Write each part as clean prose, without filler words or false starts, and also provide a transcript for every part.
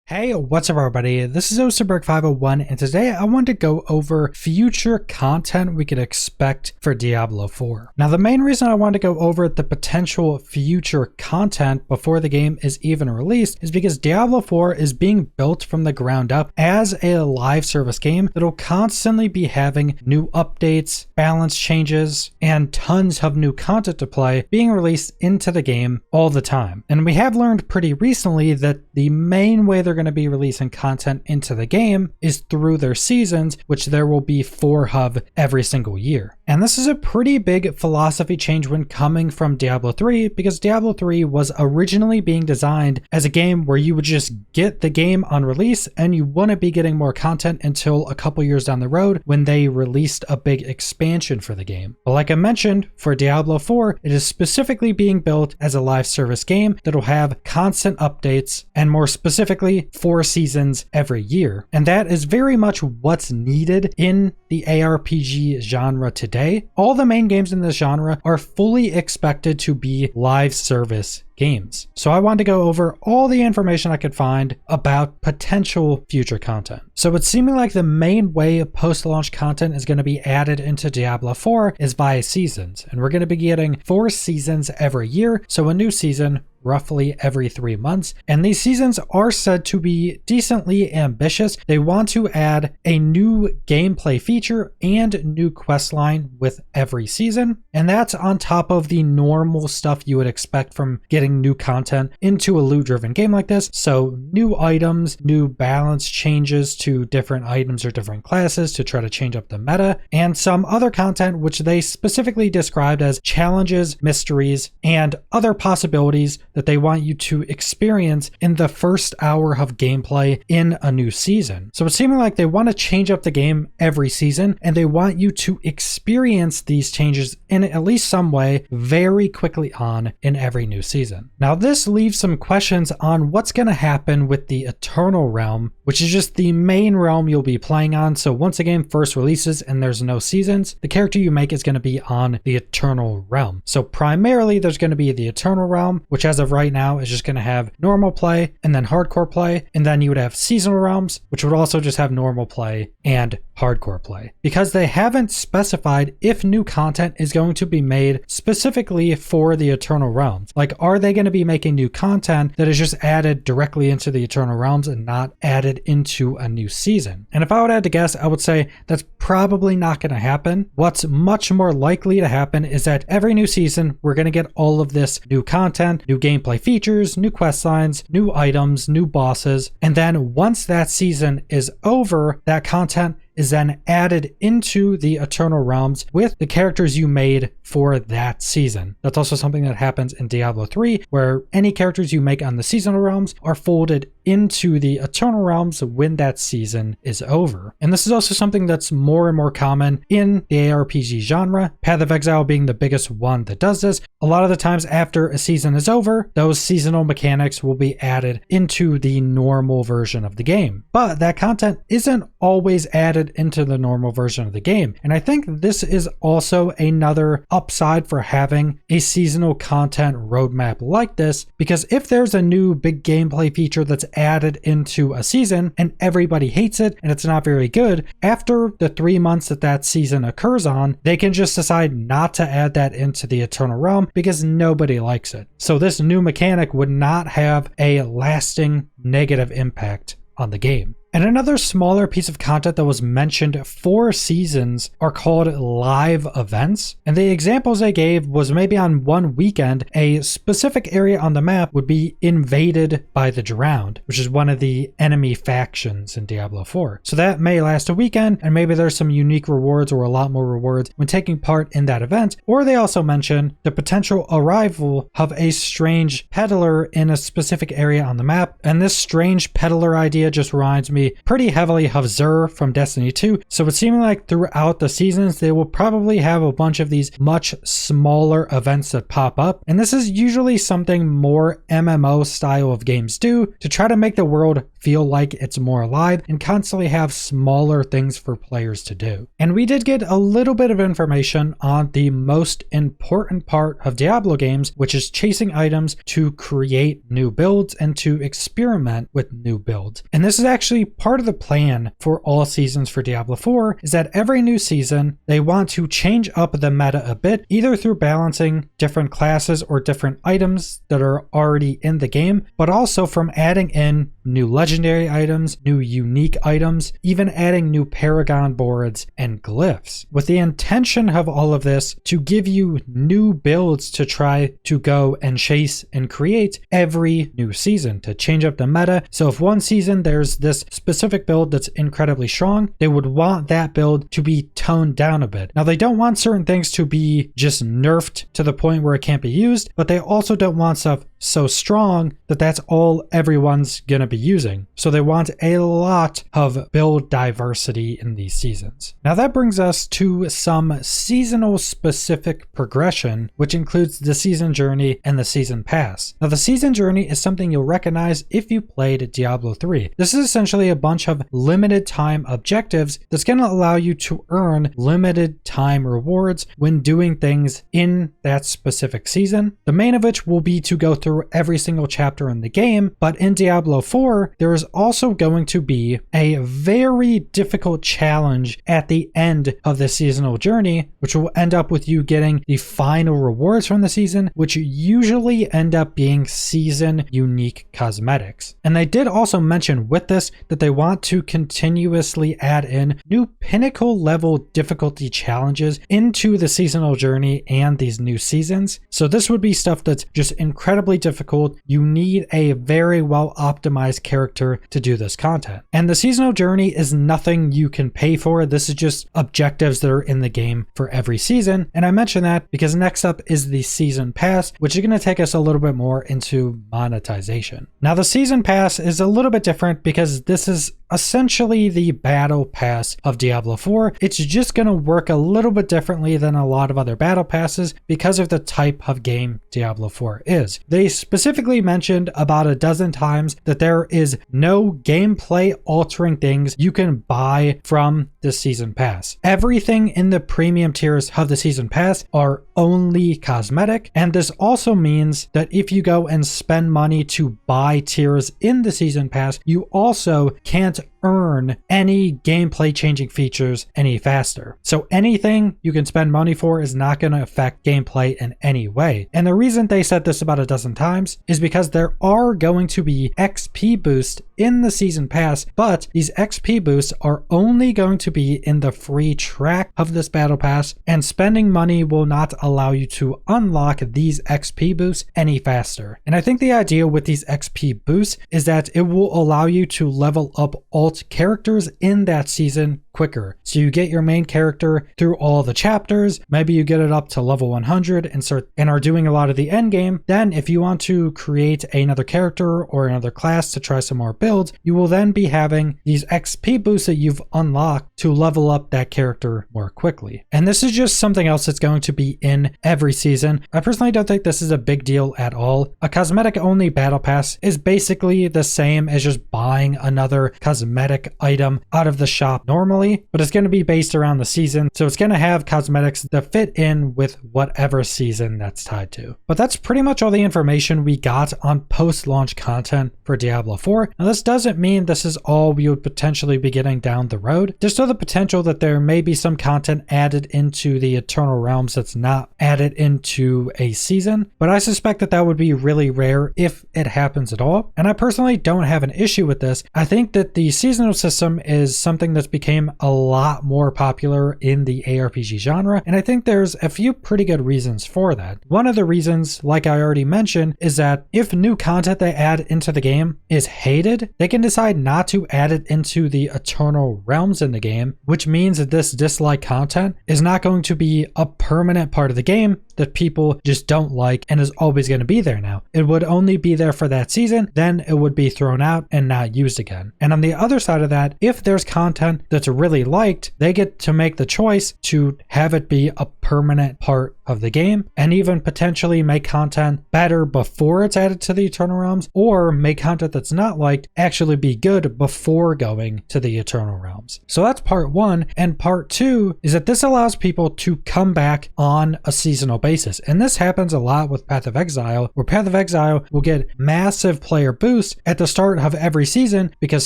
Hey, what's up everybody? This is Osterberg501 and today I want to go over future content we could expect for Diablo 4. Now the main reason I want to go over the potential future content before the game is even released is because Diablo 4 is being built from the ground up as a live service game that'll constantly be having new updates, balance changes, and tons of new content to play being released into the game all the time. And we have learned pretty recently that the main way they're going to be releasing content into the game is through their seasons, which there will be 4 of every single year. And this is a pretty big philosophy change when coming from Diablo 3, because Diablo 3 was originally being designed as a game where you would just get the game on release and you wouldn't be getting more content until a couple years down the road when they released a big expansion for the game. But like I mentioned, for Diablo 4, it is specifically being built as a live service game that'll have constant updates and more specifically 4 seasons every year. And that is very much what's needed in the ARPG genre today. All the main games in this genre are fully expected to be live service games. So I wanted to go over all the information I could find about potential future content. So it's seeming like the main way post-launch content is going to be added into Diablo 4 is via seasons. And we're going to be getting 4 seasons every year. So a new season roughly every 3 months. And these seasons are said to be decently ambitious. They want to add a new gameplay feature and new quest line with every season. And that's on top of the normal stuff you would expect from getting new content into a loot-driven game like this. So new items, new balance changes to different items or different classes to try to change up the meta, and some other content which they specifically described as challenges, mysteries, and other possibilities that they want you to experience in the first hour of gameplay in a new season. So it's seeming like they want to change up the game every season, and they want you to experience these changes in at least some way very quickly on in every new season. Now this leaves some questions on what's going to happen with the Eternal Realm, which is just the main realm you'll be playing on. So once a game first releases and there's no seasons, the character you make is going to be on the Eternal Realm. So primarily there's going to be the Eternal Realm, which as of right now is just going to have normal play and then hardcore play, and then you would have seasonal realms, which would also just have normal play and hardcore play, because they haven't specified if new content is going to be made specifically for the Eternal Realms. Like, are they going to be making new content that is just added directly into the Eternal Realms and not added into a new season? And if I would have to guess, I would say that's probably not going to happen. What's much more likely to happen is that every new season, we're going to get all of this new content, new gameplay features, new quest lines, new items, new bosses, and then once that season is over, that content is then added into the Eternal Realms with the characters you made for that season. That's also something that happens in Diablo 3, where any characters you make on the seasonal realms are folded into the Eternal Realms when that season is over. And this is also something that's more and more common in the ARPG genre, Path of Exile being the biggest one that does this. A lot of the times after a season is over, those seasonal mechanics will be added into the normal version of the game. But that content isn't always added into the normal version of the game. And I think this is also another upside for having a seasonal content roadmap like this, because if there's a new big gameplay feature that's added into a season and everybody hates it and it's not very good, after the 3 months that that season occurs on, they can just decide not to add that into the Eternal Realm because nobody likes it. So this new mechanic would not have a lasting negative impact on the game. And another smaller piece of content that was mentioned for seasons are called live events. And the examples they gave was maybe on one weekend, a specific area on the map would be invaded by the Drowned, which is one of the enemy factions in Diablo 4. So that may last a weekend, and maybe there's some unique rewards or a lot more rewards when taking part in that event. Or they also mention the potential arrival of a strange peddler in a specific area on the map. And this strange peddler idea just reminds me me pretty heavily of Xur from Destiny 2, so it's seeming like throughout the seasons they will probably have a bunch of these much smaller events that pop up, and this is usually something more MMO style of games do to try to make the world feel like it's more alive and constantly have smaller things for players to do. And we did get a little bit of information on the most important part of Diablo games, which is chasing items to create new builds and to experiment with new builds. And this is actually part of the plan for all seasons for Diablo 4, is that every new season they want to change up the meta a bit, either through balancing different classes or different items that are already in the game, but also from adding in new legendary items, new unique items, even adding new paragon boards and glyphs, with the intention of all of this to give you new builds to try to go and chase and create every new season to change up the meta. So if one season there's this specific build that's incredibly strong, they would want that build to be toned down a bit. Now they don't want certain things to be just nerfed to the point where it can't be used, but they also don't want stuff so strong that that's all everyone's gonna be using. So they want a lot of build diversity in these seasons. Now that brings us to some seasonal specific progression, which includes the season journey and the season pass. Now the season journey is something you'll recognize if you played Diablo 3. This is essentially a bunch of limited time objectives that's gonna allow you to earn limited time rewards when doing things in that specific season. The main of which will be to go through every single chapter in the game, but in Diablo 4, there is also going to be a very difficult challenge at the end of the seasonal journey, which will end up with you getting the final rewards from the season, which usually end up being season unique cosmetics. And they did also mention with this that they want to continuously add in new pinnacle level difficulty challenges into the seasonal journey and these new seasons. So this would be stuff that's just incredibly difficult. You need a very well optimized character to do this content. And the seasonal journey is nothing you can pay for. This is just objectives that are in the game for every season. And I mention that because next up is the season pass, which is going to take us a little bit more into monetization. Now the season pass is a little bit different because this is essentially the battle pass of Diablo 4. It's just going to work a little bit differently than a lot of other battle passes because of the type of game Diablo 4 is. They specifically mentioned about a dozen times that there is no gameplay altering things you can buy from the season pass. Everything in the premium tiers of the season pass are only cosmetic, and this also means that if you go and spend money to buy tiers in the season pass, you also can't earn any gameplay changing features any faster. So anything you can spend money for is not going to affect gameplay in any way. And the reason they said this about a dozen times is because there are going to be XP boosts in the season pass, but these XP boosts are only going to be in the free track of this battle pass, and spending money will not allow you to unlock these XP boosts any faster. And I think the idea with these XP boosts is that it will allow you to level up alt characters in that season quicker. So you get your main character through all the chapters, maybe you get it up to level 100 and are doing a lot of the end game. Then if you want to create another character or another class to try some more builds, you will then be having these XP boosts that you've unlocked to level up that character more quickly. And this is just something else that's going to be in every season. I personally don't think this is a big deal at all. A cosmetic only battle pass is basically the same as just buying another cosmetic item out of the shop normally, but it's going to be based around the season. So it's going to have cosmetics that fit in with whatever season that's tied to. But that's pretty much all the information we got on post-launch content for Diablo 4. Now this doesn't mean this is all we would potentially be getting down the road. There's still the potential that there may be some content added into the Eternal Realms that's not added into a season, but I suspect that that would be really rare if it happens at all. And I personally don't have an issue with this. I think that the seasonal system is something that's became game a lot more popular in the ARPG genre, and I think there's a few pretty good reasons for that. One of the reasons, like I already mentioned, is that if new content they add into the game is hated, they can decide not to add it into the Eternal Realms in the game, which means that this disliked content is not going to be a permanent part of the game that people just don't like and is always going to be there now. It would only be there for that season, then it would be thrown out and not used again. And on the other side of that, if there's content that's really liked, they get to make the choice to have it be a permanent part of the game, and even potentially make content better before it's added to the Eternal Realms, or make content that's not liked actually be good before going to the Eternal Realms. So that's part one. And part two is that this allows people to come back on a seasonal basis. And this happens a lot with Path of Exile, where Path of Exile will get massive player boosts at the start of every season because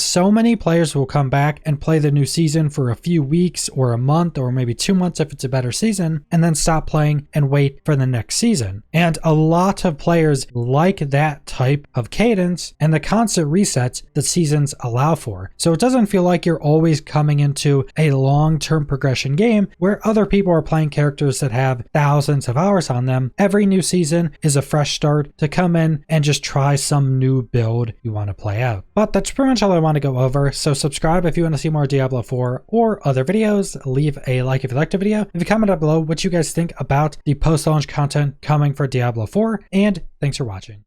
so many players will come back and play the new season for a few weeks or a month or maybe 2 months if it's a better season, and then stop playing and wait for the next season. And a lot of players like that type of cadence and the constant resets that seasons allow for. So it doesn't feel like you're always coming into a long-term progression game where other people are playing characters that have thousands of hours on them. Every new season is a fresh start to come in and just try some new build you want to play out. But that's pretty much all I want to go over. So subscribe if you want to see more Diablo 4 or other videos. Leave a like if you liked the video. If you comment down below what you guys think about the post-launch content coming for Diablo 4, and thanks for watching.